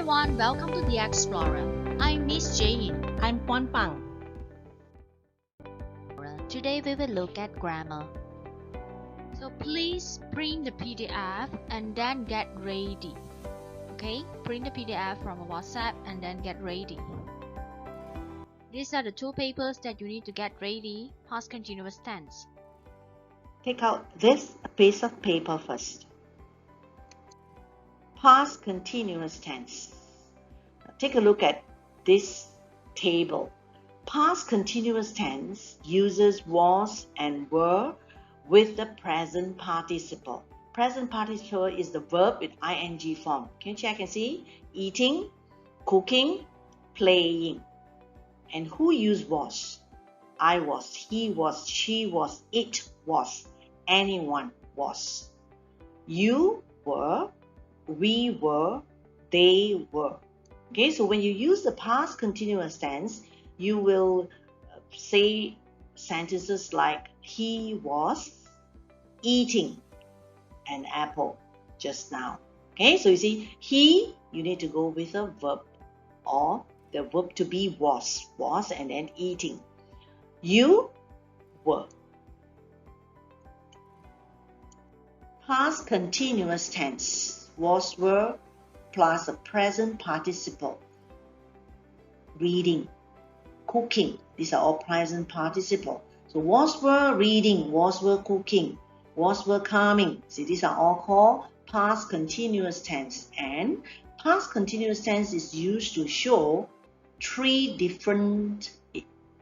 everyone, welcome to The Explorer. I'm Miss Jane. I'm Puan Pang. Today we will look at grammar. So please print the PDF and then get ready. Okay, print the PDF from WhatsApp and then get ready. These are the two papers that you need to get ready. Past continuous tense. Take out this piece of paper first. Past continuous tense. Take a look at this table. Past continuous tense uses was and were with the present participle. Present participle is the verb with ing form. Can you check and see? Eating, cooking, playing. And who used was? I was, he was, she was, it was, anyone was. You were, we were, they were. Okay, so when you use the past continuous tense, you will say sentences like he was eating an apple just now. Okay, so you see, he, you need to go with a verb or the verb to be was and then eating. You were. Past continuous tense, was, were, plus a present participle. Reading, cooking, these are all present participle. So was, were, reading, was, were, cooking, was, were, coming. See, these are all called past continuous tense. And past continuous tense is used to show three different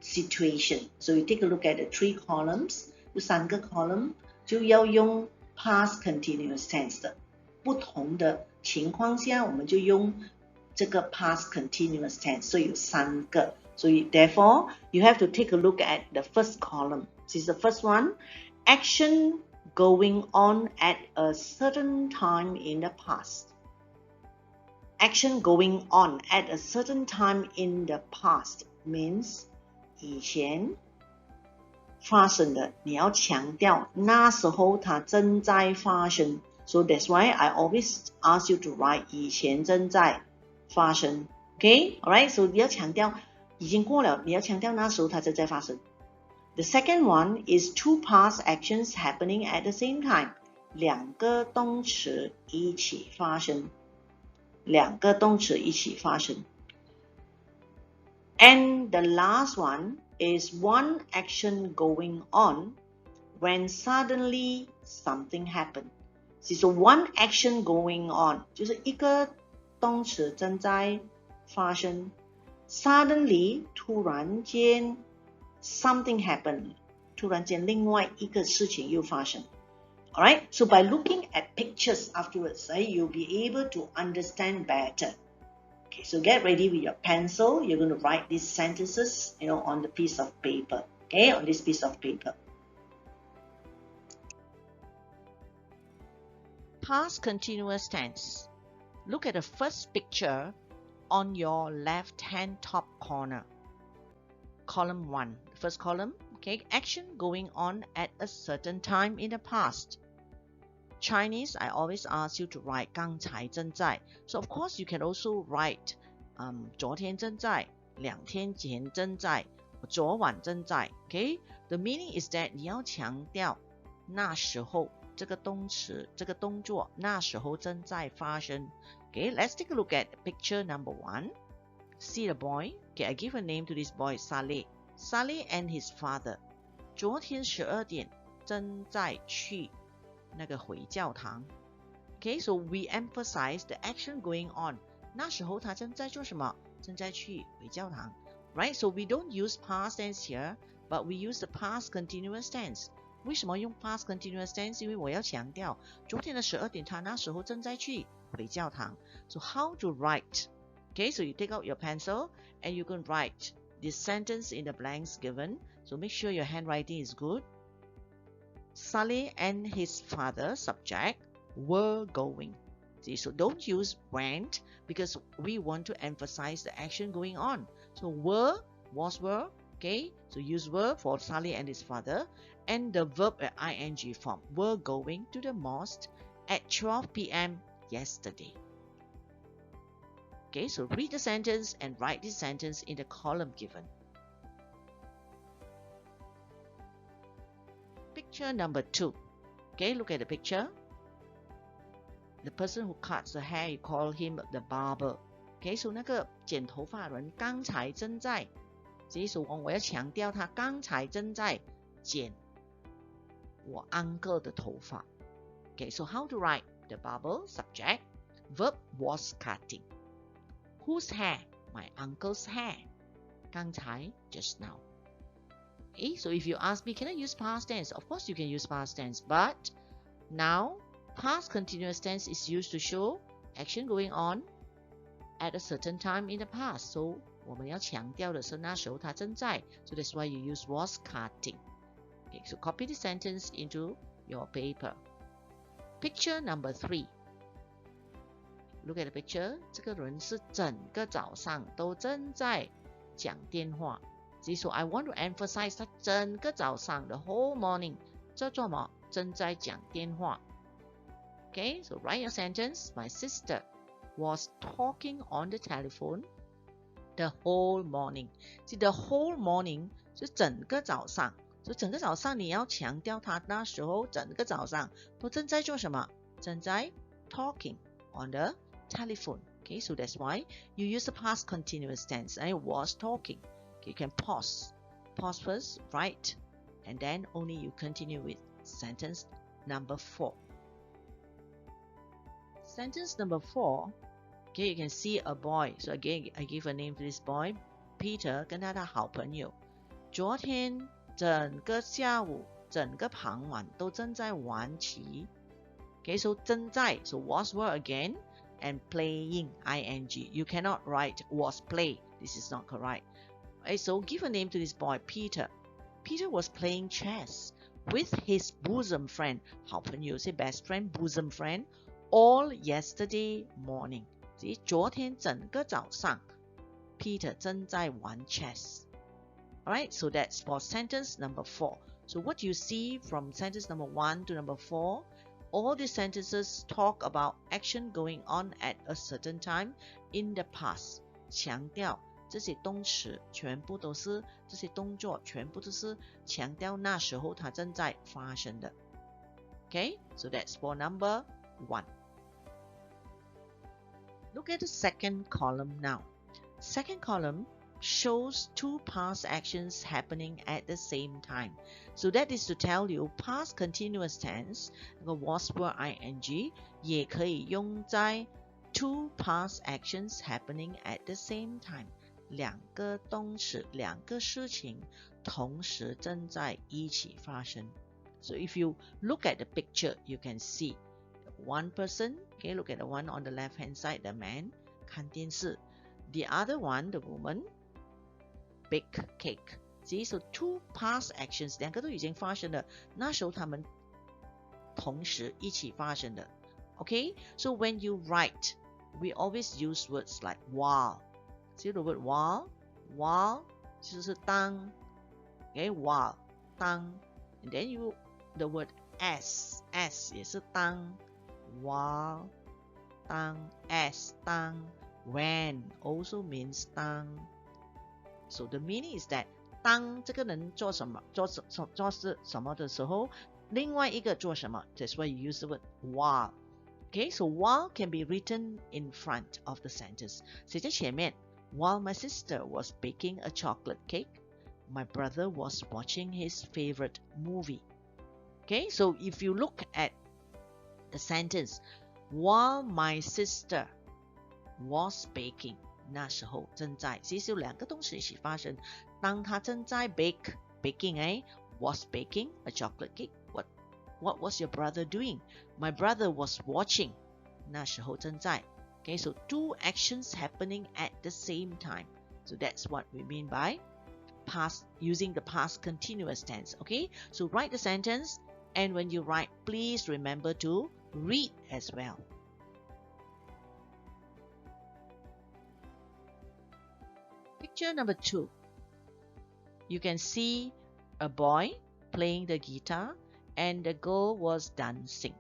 situations. So you take a look at the three columns. 有三个 column 就要用 past continuous tense 的。不同的情况下，我们就用这个 past continuous tense。所以有三个。So therefore, you have to take a look at the first column. This is the first one. Action going on at a certain time in the past. Action going on at a certain time in the past means 以前发生的，你要强调那时候它正在发生。So that's why I always ask you to write 以前正在发生。Okay, alright. So 你要强调已经过了，你要强调那时候它正在发生。The second one is two past actions happening at the same time. 两个动词一起发生。两个动词一起发生。And the last one is one action going on when suddenly something happened. So one action going on 就是一个动词正在发生。Suddenly 突然间 something happened. 突然间另外一个事情又发生。Alright, so by looking at pictures afterwards, you'll be able to understand better. Okay, so get ready with your pencil. You're going to write these sentences, on the piece of paper. Okay, on this piece of paper. Past continuous tense. Look at the first picture on your left-hand top corner. Column 1. First column, okay, action going on at a certain time in the past. Chinese, I always ask you to write 刚才正在. So of course you can also write 昨天正在, 两天前正在, 昨晚正在. Okay? The meaning is that 你要强调那时候这个动词这个动作那时候正在发生. Okay, let's take a look at picture number 1. See the boy? Okay, I give a name to this boy, Saleh. Saleh and his father. 昨天12点正在去那个回教堂。Okay, so we emphasize the action going on. 那时候他正在做什么？正在去回教堂。Right? So we don't use past tense here, but we use the past continuous tense. 为什么用 past continuous tense? 因为我要强调昨天的12点他那时候正在去回教堂。So how to write? Okay, so you take out your pencil and you can write this sentence in the blanks given. So make sure your handwriting is good. Saleh and his father, subject, were going. See, so don't use went because we want to emphasize the action going on. So were, was, were. Okay, so use were for Saleh and his father, and the verb ing form. Were going to the mosque at 12 p.m. yesterday. Okay, so read the sentence and write this sentence in the column given. Picture number 2. Okay, look at the picture. The person who cuts the hair, you call him the barber. Okay, so 那个剪头发的人刚才正在，这一首我要强调他刚才正在剪我 uncle 的头发。Okay, so how to write the barber? Subject, verb was cutting. Whose hair? My uncle's hair. 刚才 just now. Okay, so if you ask me, can I use past tense? Of course you can use past tense, but now past continuous tense is used to show action going on at a certain time in the past. So 我们要强调的是那时候它正在. So that's why you use was cutting. Okay, so copy the sentence into your paper. Picture number 3. Look at the picture. 这个人是整个早上都正在讲电话. So I want to emphasize 他整个早上 the whole morning 在做什么？正在讲电话. Okay, so write your sentence. My sister was talking on the telephone the whole morning. See, the whole morning 是整个早上。所以整个早上你要强调他那时候整个早上都正在做什么？正在 talking on the telephone. Okay, so that's why you use the past continuous tense. I was talking. Okay, you can pause. Pause first, write, and then only you continue with sentence number 4. Sentence number 4. Okay, you can see a boy. So again, I give a name to this boy. Peter 跟他的好朋友。昨天整个下午、整个傍晚都正在玩棋。Okay, so 正在 so was were again and playing ing. You cannot write was play. This is not correct. Okay, so give a name to this boy, Peter. Peter was playing chess with his bosom friend. 好朋友 say best friend, bosom friend. All yesterday morning. 昨天整个早上 Peter 正在玩 chess. Alright, so that's for sentence number 4. So what you see from sentence number 1 to number 4, all these sentences talk about action going on at a certain time in the past. 强调这些动词全部都是这些动作全部都是强调那时候它正在发生的。Okay, so that's for number 1. Look at the second column now. Second column shows 2 past actions happening at the same time. So that is to tell you past continuous tense, 那个 was were ing 也可以用在 2 past actions happening at the same time. 两个动词，两个事情同时正在一起发生。So if you look at the picture, you can see one person, okay, look at the one on the left hand side, the man, 看电视. The other one, the woman, bake cake. See, so 2 past actions, 两个都已经发生了，那时候他们同时一起发生的。Okay, so when you write, we always use words like while. See the word while 就是当 okay, while 当 and then the word as 也是当 while 当 as 当 when also means 当 so the meaning is that 当这个人做什么做是什么的时候另外一个做什么 that's why you use the word while. Okay, so while can be written in front of the sentence 写在前面While my sister was baking a chocolate cake, my brother was watching his favorite movie. Okay, so if you look at the sentence, while my sister was baking, 那时候正在，其实有两个动词一起发生。当他正在 baking, was baking a chocolate cake. What was your brother doing? My brother was watching. 那时候正在。Okay, so 2 actions happening at the same time. So that's what we mean by past, using the past continuous tense. Okay, so write the sentence, and when you write, please remember to read as well. Picture number 2. You can see a boy playing the guitar, and the girl was dancing.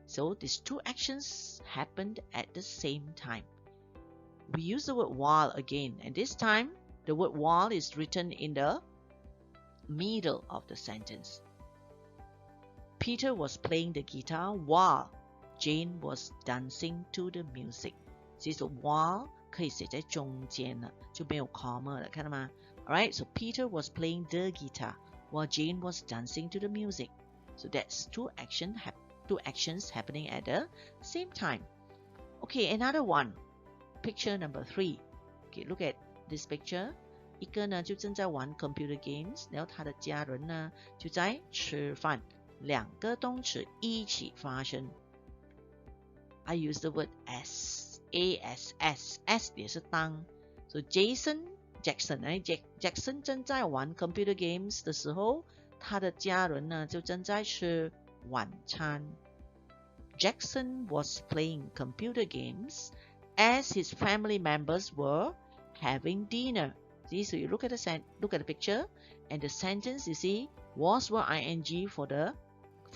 So these 2 actions happened at the same time. we use the word while again, and this time the word while is written in the middle of the sentence. Peter was playing the guitar while Jane was dancing to the music. 其实 while 可以写在中间了，就没有 comma 了，看到吗？ Alright, so Peter was playing the guitar while Jane was dancing to the music. So that's two actions happening at the same time. Okay, another one. Picture number 3. Okay, look at this picture. 一个呢就正在玩 computer games， 然后他的家人呢就在吃饭，两个动词一起发生。I use the word as, S 也是当。So Jackson 正在玩 computer games 的时候，他的家人呢就正在吃晚餐。Jackson was playing computer games as his family members were having dinner. See, so you look at the picture, and the sentence you see was were ing for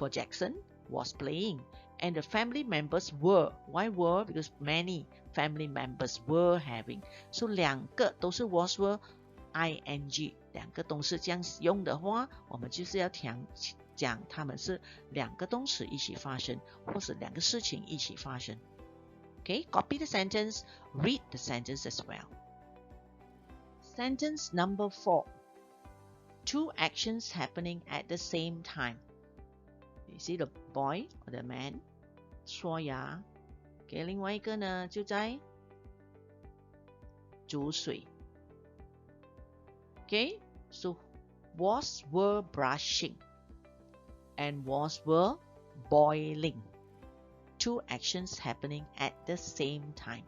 Jackson was playing, and the family members were. Why were? Because many family members were having. So 两个都是 was were ing， 两个动词这样用的话，我们就是要讲它们是两个动词一起发生，或是两个事情一起发生。Okay, copy the sentence, read the sentence as well. Sentence number 4. Two actions happening at the same time. You see the boy or the man 刷牙，给另外一个呢就在煮水。Okay, so was were brushing and was were boiling. Two actions happening at the same time.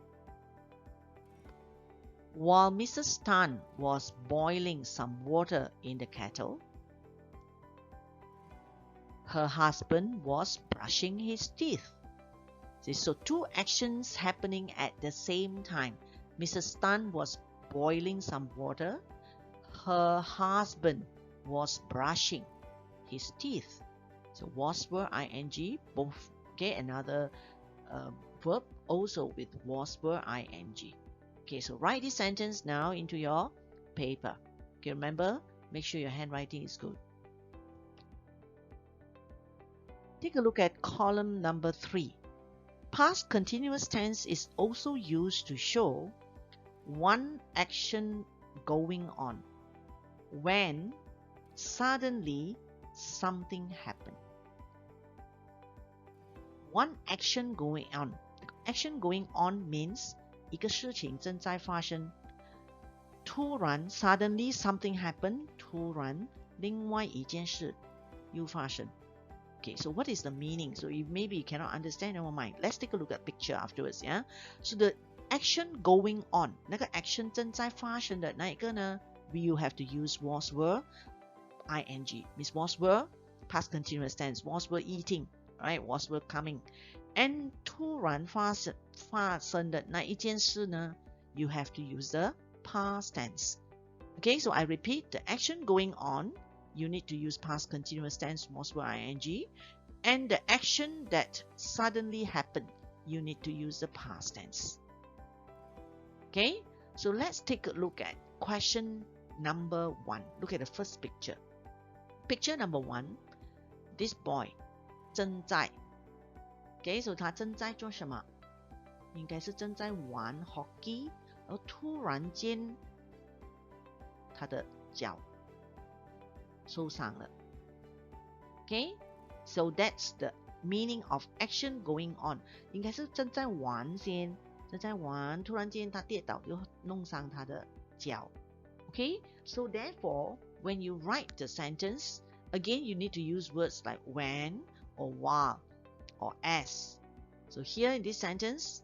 While Mrs. Tan was boiling some water in the kettle, her husband was brushing his teeth. So two actions happening at the same time. Mrs. Tan was boiling some water. Her husband was brushing his teeth. So was were ing both. Okay, another verb also with was were ing. Okay, so write this sentence now into your paper. Okay, remember, make sure your handwriting is good. Take a look at column number 3. Past continuous tense is also used to show one action going on when suddenly something happened. One action going on. Action going on means 一个事情正在发生。突然 suddenly something happened. 突然另外一件事又发生。Okay, so what is the meaning? So if maybe you cannot understand, never mind. Let's take a look at picture afterwards. Yeah. So the action going on, 那个 action 正在发生的那一个呢 we will have to use was were ing. Means was were past continuous tense. Was were eating, right? Was were coming. And 突然发生的那一件事呢 you have to use the past tense. Okay, so I repeat, the action going on, you need to use past continuous tense, was were ing, and the action that suddenly happened, you need to use the past tense. Okay, so let's take a look at question number 1. Look at the first picture. Picture number 1, this boy 正在 Okay, so 他正在做什么？应该是正在玩 hockey， 而突然间他的脚受伤了。Okay, so that's the meaning of action going on. 应该是正在玩先，正在玩，突然间他跌倒，就弄伤他的脚。Okay, so therefore, when you write the sentence, again you need to use words like when or while or as. So here in this sentence,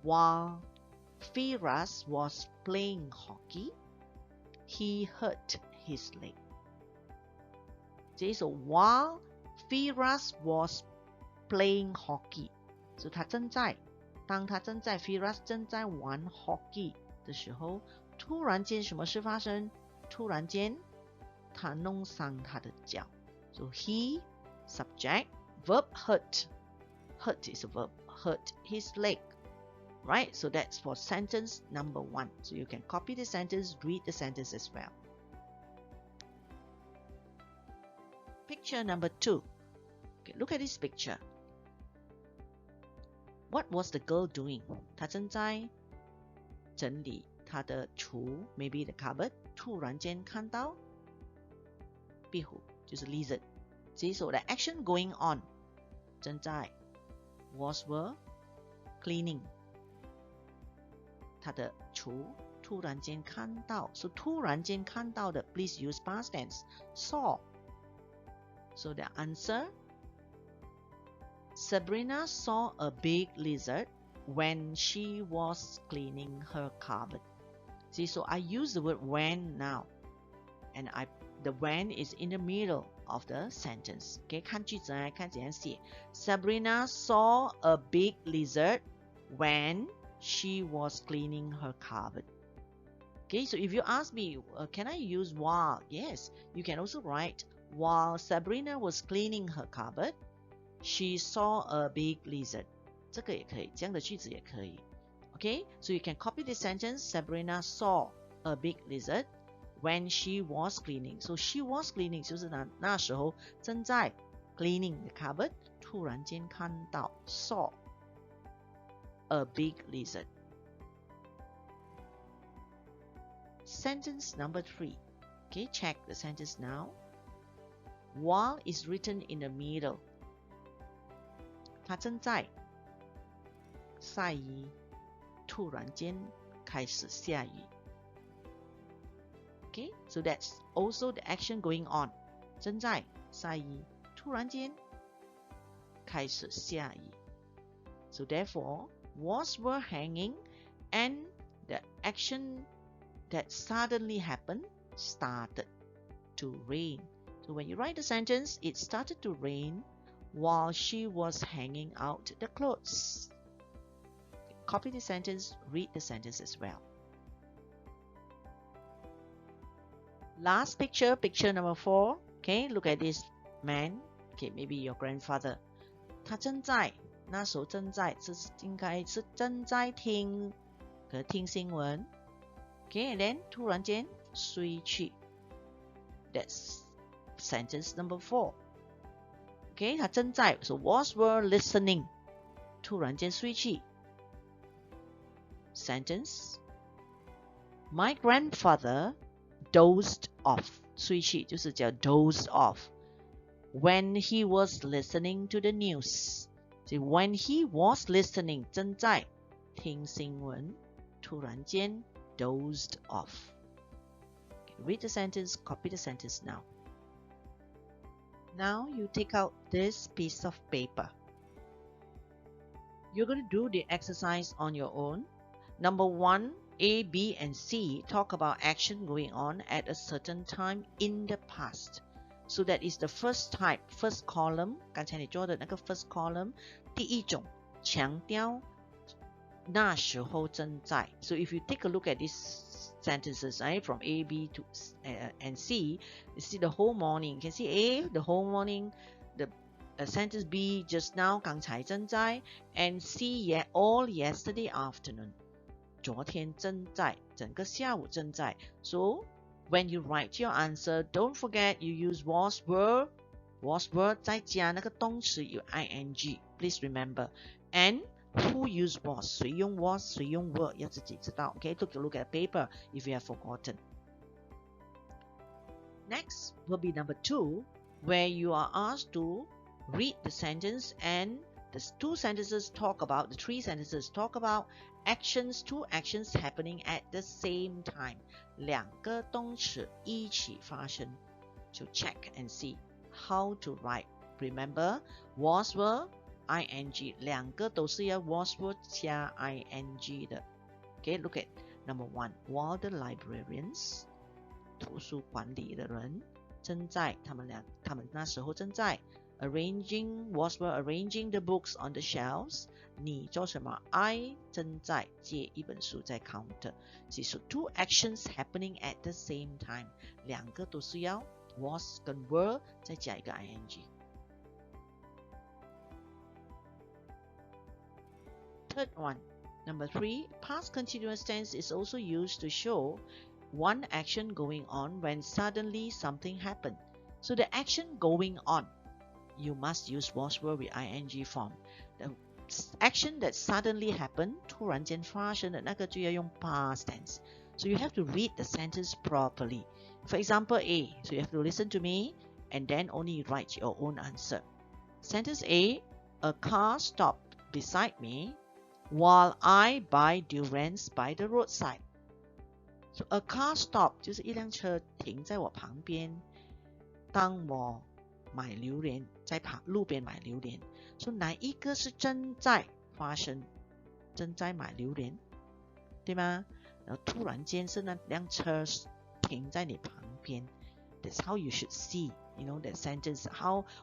while Firas was playing hockey, he hurt his leg. Okay, so while Firas was playing hockey, so 当他正在 Firas 正在玩 hockey 的时候，突然间什么事发生？突然间他弄伤他的脚。So he, subject, verb hurt. Hurt is a verb. Hurt his leg. right? So that's for sentence number 1. So you can copy the sentence, read the sentence as well. Picture number 2. Okay, look at this picture. What was the girl doing? 她正在整理她的橱 maybe the cupboard. 突然间看到壁虎，就是 lizard. See, so the action going on. 正在 were cleaning 她的橱，突然间看到 so 突然间看到的 please use past tense. Saw. So the answer, Sabrina saw a big lizard when she was cleaning her cupboard. See, so I use the word when now, and the when is in the middle of the sentence. Okay, 看句子来看怎样写。Sabrina saw a big lizard when she was cleaning her cupboard. Okay, so if you ask me, can I use while? Yes, you can also write, while Sabrina was cleaning her cupboard, she saw a big lizard. 这个也可以，这样的句子也可以。Okay, so you can copy the sentence. Sabrina saw a big lizard when she was cleaning. So she was cleaning 就是那时候正在 cleaning the cupboard， 突然间看到 saw a big lizard. Sentence number 3. Okay, check the sentence now. While is written in the middle. 他正在晒衣，突然间开始下雨。Okay, so that's also the action going on. 正在晒衣，突然间开始下雨。So therefore, were hanging, and the action that suddenly happened started to rain. So when you write the sentence, it started to rain while she was hanging out the clothes. Copy the sentence, read the sentence as well. Last picture, picture number 4. Okay, look at this man. Okay, maybe your grandfather. 他正在，那时候正在，这是应该是正在听新闻。Okay, and then 突然间睡去。That's sentence number 4. Okay, 他正在 so were listening. 突然间睡去。Sentence. My grandfather dozed off. 睡去就是叫 dozed off. When he was listening to the news. See, when he was listening, 正在听新闻，突然间 dozed off. Okay, read the sentence, copy the sentence now. Now you take out this piece of paper. You're going to do the exercise on your own. Number 1, A, B, and C talk about action going on at a certain time in the past. So that is the first type, first column. 刚才你做的那个 first column, 第一种强调那时候正在. So if you take a look at these sentences, right, from A, B to and C, you see the whole morning. You can see A, the whole morning, the sentence B, just now, 刚才正在, and C, yeah, all yesterday afternoon. 昨天正在，整个下午正在. So when you write your answer, don't forget you use was were 再加那个动词有 ing. Please remember. And who used was? 谁用 was? 谁用 were? 要自己知道. Okay, take a look at paper if you have forgotten. Next will be number 2, where you are asked to read the sentence, and the 2 sentences talk about, the 3 sentences talk about actions, 2 actions happening at the same time. 两个动词一起发生. So check and see how to write. Remember, was were, ing. 两个都是要 was were 加 ing 的. Okay, look at number 1. While the librarians, 图书管理的人正在，他们那时候正在 was were arranging the books on the shelves. 你做什么 I 正在借一本书在 counter. See, so 2 actions happening at the same time. 两个都是要 was 跟 were 再加一个 ing. Third one, Number 3, past continuous tense is also used to show one action going on when suddenly something happened. So the action going on, you must use was were with ing form. The action that suddenly happened, 突然间发生的那个就要用 past tense. So you have to read the sentence properly. For example A, so you have to listen to me and then only write your own answer. Sentence A, a car stopped beside me while I buy durians by the roadside. So a car stop 就是一辆车停在我旁边，当我买榴莲，在路边买榴莲。So 哪一个是正在发生？正在买榴莲，对吗？然后突然间是那辆车停在你旁边。That's how you should see, that sentence.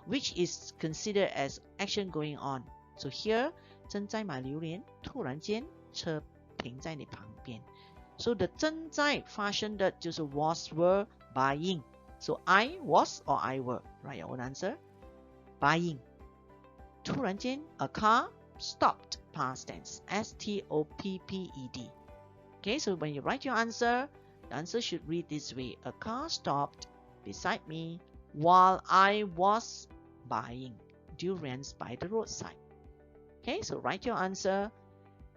Which is considered as action going on. So here 正在买榴莲，突然间车停在你旁边。So the 正在发生的就是 was, were, buying. So I was or I were. Write your own answer. Buying. 突然间 a car stopped, past tense. S-T-O-P-P-E-D. Okay, so when you write your answer, the answer should read this way. A car stopped beside me while I was buying durians by the roadside. Okay, so write your answer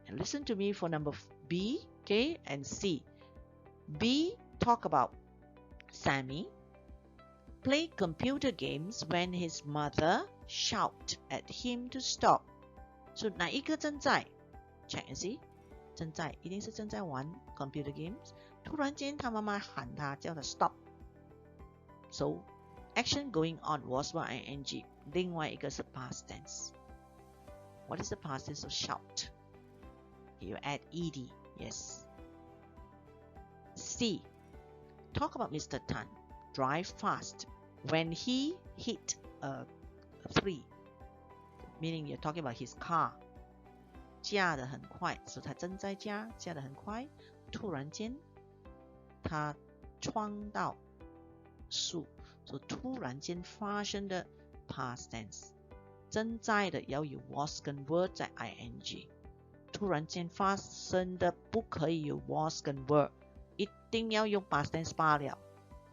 and listen to me for number B, okay, and C. B, talk about Sammy play computer games when his mother shout at him to stop. So 哪一个正在 check and see. 正在一定是正在玩 computer games. 突然间他妈妈喊他叫他 stop. So action going on was were ing. 另外一个是 past tense. What is the past tense of shout? You add ed. Yes. C. Talk about Mr. Tan. Drive fast when he hit a 3. Meaning you're talking about his car. 驾得很快，所以他正在驾得很快。突然间，他撞到树，所以突然间发生的 past tense。正在的要有 was 跟 were 在 ing。突然间发生的不可以有 was 跟 were， 一定要用 past tense 罢了。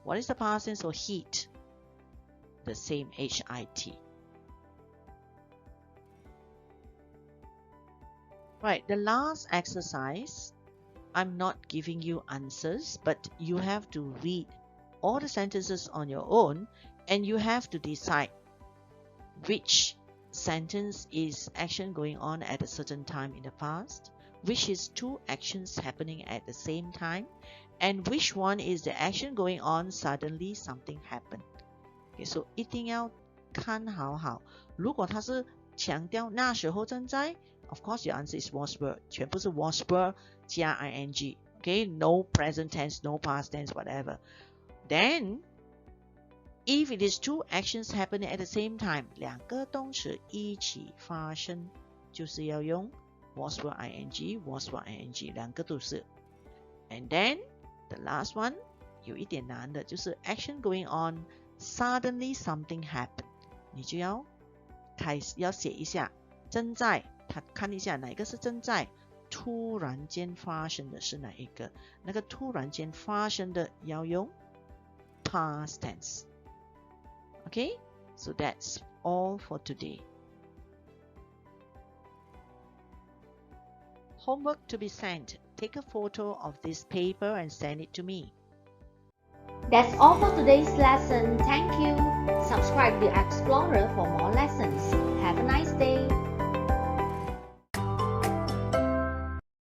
What is the past tense for hit? The same HIT. Right, the last exercise, I'm not giving you answers, but you have to read all the sentences on your own and you have to decide which sentence is action going on at a certain time in the past, which is two actions happening at the same time, and which one is the action going on suddenly something happened. Okay, so 一定要看好好。如果他是强调那时候正在 Of course, your answer is was were. 全部是 was were 加 ing. Okay, no present tense, no past tense, whatever. Then, if it is two actions happening at the same time, 两个动词一起发生，就是要用 was were ing, was were ing, 两个都是。And then, the last one, 有一点难的，就是 action going on, suddenly something happened. 你就要写一下，正在。他看一下哪一个是正在突然间发生的是哪一个，那个突然间发生的要用 past tense. Okay, so that's all for today. Homework to be sent. Take a photo of this paper and send it to me. That's all for today's lesson. Thank you. Subscribe to Explorer for more lessons. Have a nice day.